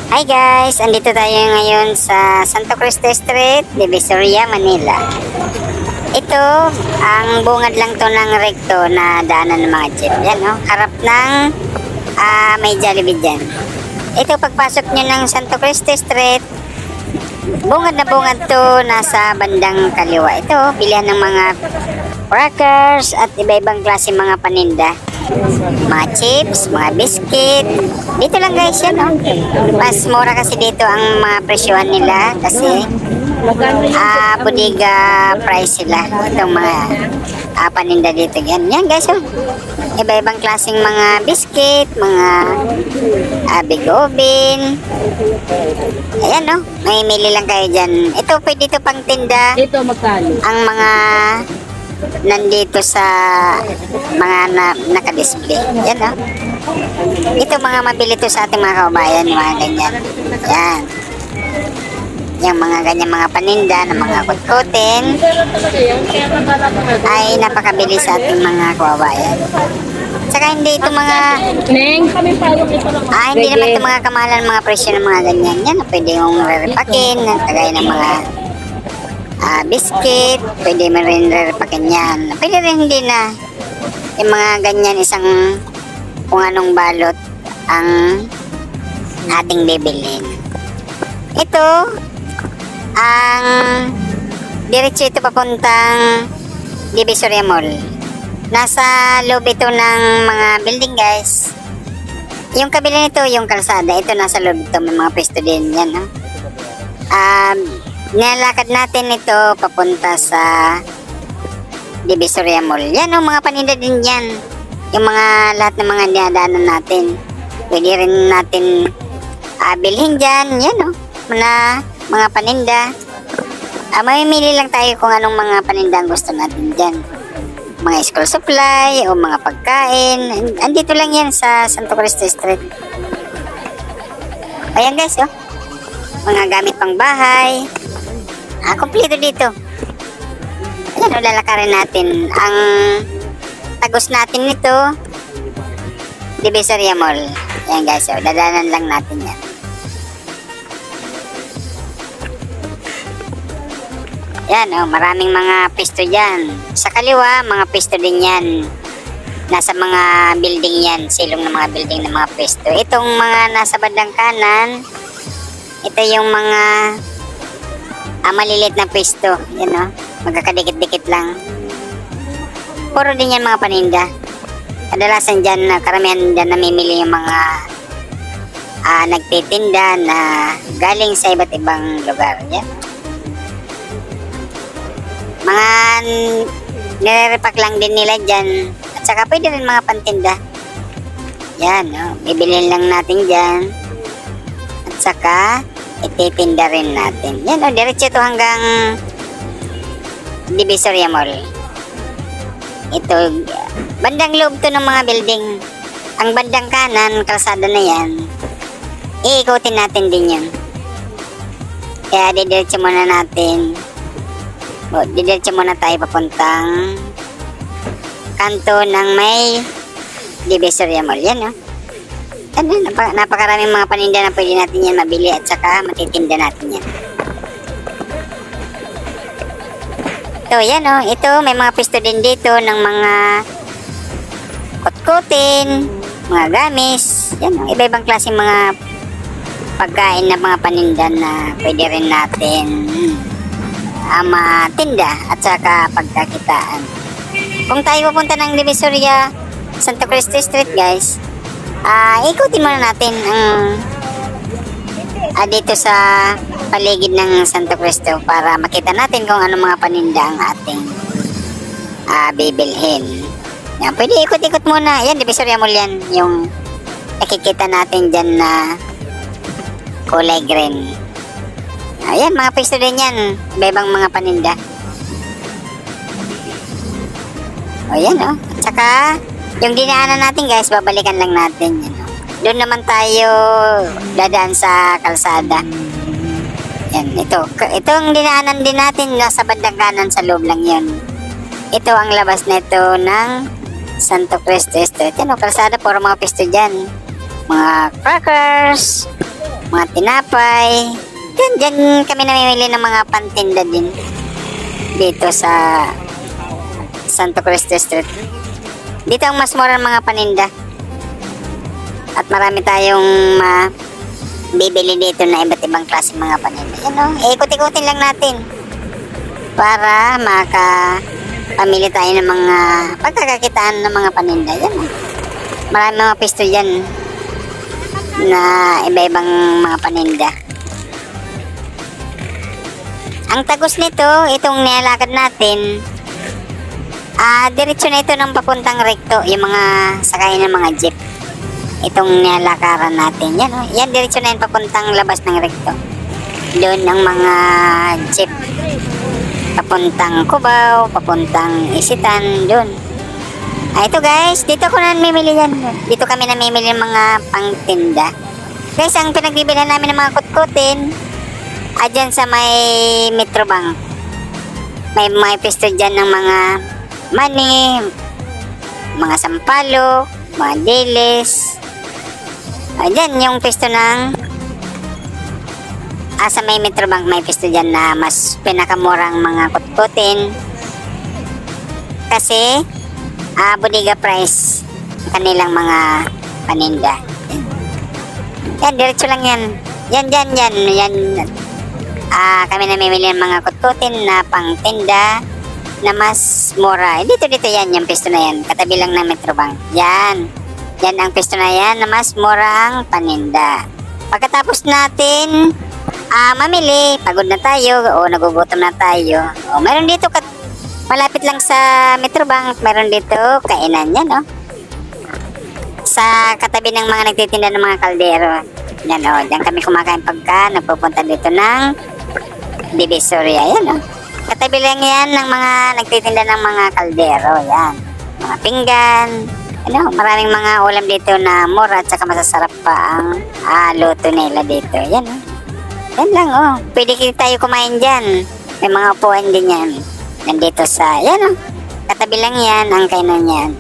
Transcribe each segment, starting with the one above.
Hi guys! Andito tayo ngayon sa Santo Cristo Street, Divisoria, Manila. Ito, ang bungad lang to ng recto na daanan ng mga jeep. Yan o, harap ng may Jollibee dyan. Ito, pagpasok nyo ng Santo Cristo Street, bungad na bungad to, nasa bandang kaliwa. Ito, bilihan ng mga crackers at iba-ibang klase mga paninda. Mga chips, mga biscuit. Dito lang guys yan, no? Mas mura kasi dito ang mga presyohan nila kasi bodega price sila. Itong mga paninda dito. Yan guys, oh. Iba-ibang klaseng mga biscuit, mga big oven. Ayan, no? May mili lang kayo dyan. Ito, pwede ito pang tinda. Ito magkano? Ang mga nandito sa mga naka-display. Yan, no? Ito mga mabili to sa ating mga kabayan, mga ganyan. Yan. Yung mga ganyan mga paninda ng mga kutkutin ay napakabili sa ating mga kabayan. Saka hindi ito mga hindi naman ito mga kamahalan mga presyo ng mga ganyan. Yan, pwede yung re-repakin, kagaya ng mga biscuit, pwede mo rin re-repakin yan. Pwede rin hindi na yung mga ganyan isang kung anong balot ang ating bibilhin. Ito ang diretso ito papuntang Divisoria Mall. Nasa loob ito ng mga building guys. Yung kabila nito yung kalsada, ito nasa loob ito, may mga pwesto din yan, no? Nilalakad natin ito papunta sa Divisoria Mall. Yan o, mga paninda din yan. Yung mga lahat ng mga dinadaanan natin. Pwede rin natin bilhin dyan. Yan o, mga paninda. Mamimili lang tayo kung anong mga paninda ang gusto natin dyan. Mga school supply o mga pagkain. Andito lang yan sa Santo Cristo Street. Ayan guys, oh. Mga gamit pang bahay. Kompleto dito. Ayan, lalakarin natin. Ang tagos natin nito, Divisoria Mall. Ayan guys, oh, dadanan lang natin yan. Yan, oh, maraming mga pisto dyan. Sa kaliwa, mga pisto din yan. Nasa mga building yan, silong ng mga building ng mga pisto. Itong mga nasa bandang kanan, ito yung mga maliliit na pwesto. Yan, no? Magkakadikit-dikit lang. Puro din yan mga paninda. Kadalasan dyan, karamihan dyan namimili yung mga nagtitinda na galing sa iba't ibang lugar. Yan. Mga nire-repack lang din nila dyan. At saka pwede rin mga pantinda. Yan, no? Bibilhin lang natin dyan. At saka ititinda rin natin. Yan, o, diretso ito hanggang Divisoria Mall. Ito, bandang loob to ng mga building. Ang bandang kanan, kalsada na yan, iikutin natin din yun. Kaya didiretso muna natin. Didiretso muna tayo papuntang kanto ng may Divisoria Mall. Yan, o. Ano, napakaraming mga paninda na pwede natin yan mabili at saka matitinda natin yan. Ito, yan o. Ito, may mga pisto din dito ng mga kutkutin, mga gamis. Yan o. Iba-ibang klaseng mga pagkain na mga paninda na pwede rin natin matinda at saka pagkakitaan. Kung tayo pupunta ng Divisoria, Santo Cristo Street guys, ikutin muna natin ang dito sa paligid ng Santo Cristo para makita natin kung ano mga paninda ang ating bibilhin. Yan, pwede ikot-ikot muna. Yan, Divisoria Mall yan. Yung nakikita natin dyan na kulay green. Ayan, mga pwesto din yan. Iba-ibang mga paninda. O yan, o. At saka yung dinaanan natin guys, babalikan lang natin yan. Doon naman tayo dadaan sa kalsada. Yan, ito ang dinaanan din natin, nasa bandang kanan sa loob lang yun. Ito ang labas nito ng Santo Cristo Street. Yan, kalsada, puro mga pisto dyan. Mga crackers, mga tinapay. Diyan kami namimili ng mga pantinda din dito sa Santo Cristo Street. Dito ang mas mura ng mga paninda. At marami tayong bibili dito na iba't ibang klase mga paninda. Yan o, ikot-ikutin lang natin para makapamili tayo ng mga pagkakakitaan ng mga paninda. Yan o. Marami mga pisto dyan na iba-ibang mga paninda. Ang tagos nito, itong nilalakad natin, diretso na ito ng papuntang rekto, yung mga sakay ng mga jeep. Itong nilalakaran natin, yan o. Yan, diretso na yun papuntang labas ng rekto. Doon ang mga jeep. Papuntang Cubao, papuntang Isitan, doon. Ito guys, dito ko namimili yan. Dito kami namimili ng mga pangtinda. Guys, ang pinagbibilan namin ng mga kutkutin, dyan sa may Metrobank. May pisto dyan ng mga mani, mga sampalo, mga dilis. Dyan yung pisto ng sa may Metrobank, may pisto dyan na mas pinakamurang mga kutkutin. Kasi bodega price kanilang mga paninda. Yan, diretso lang yan. Yan. Kami namimili ng mga kutkutin na pangtinda na mas mura. Dito yan, yung pisto na yan. Katabi lang ng Metrobank. Yan ang pisto na yan na mas mura ang paninda. Pagkatapos natin mamili, pagod na tayo o nagugutom na tayo. Meron dito malapit lang sa Metrobank, meron dito kainan yan, no? Sa katabi ng mga nagtitinda ng mga kaldero. Yan, diyan kami kumakain pagka nagpupunta dito ng Divisoria. Yan, katabi lang yan ng mga nagtitinda ng mga kaldero. Yan, mga pinggan. Maraming mga ulam dito na mura at saka masasarap pa ang luto nila dito. Yan, yan lang, pwede tayo kumain dyan. May mga upuan din yan. Nandito sa, yan katabi lang yan ang kainan yan.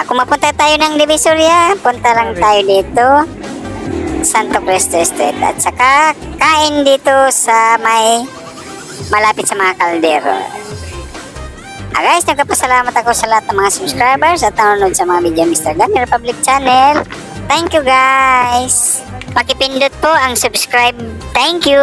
Kung mapunta tayo ng Divisoria, punta lang tayo dito Santo Cristo Street at saka kain dito sa may malapit sa mga kaldero. Guys, nagpapasalamat ako sa lahat ng mga subscribers at nanonood sa mga video Mr. Gunny Republic Channel. Thank you guys. Pakipindot po ang subscribe. Thank you.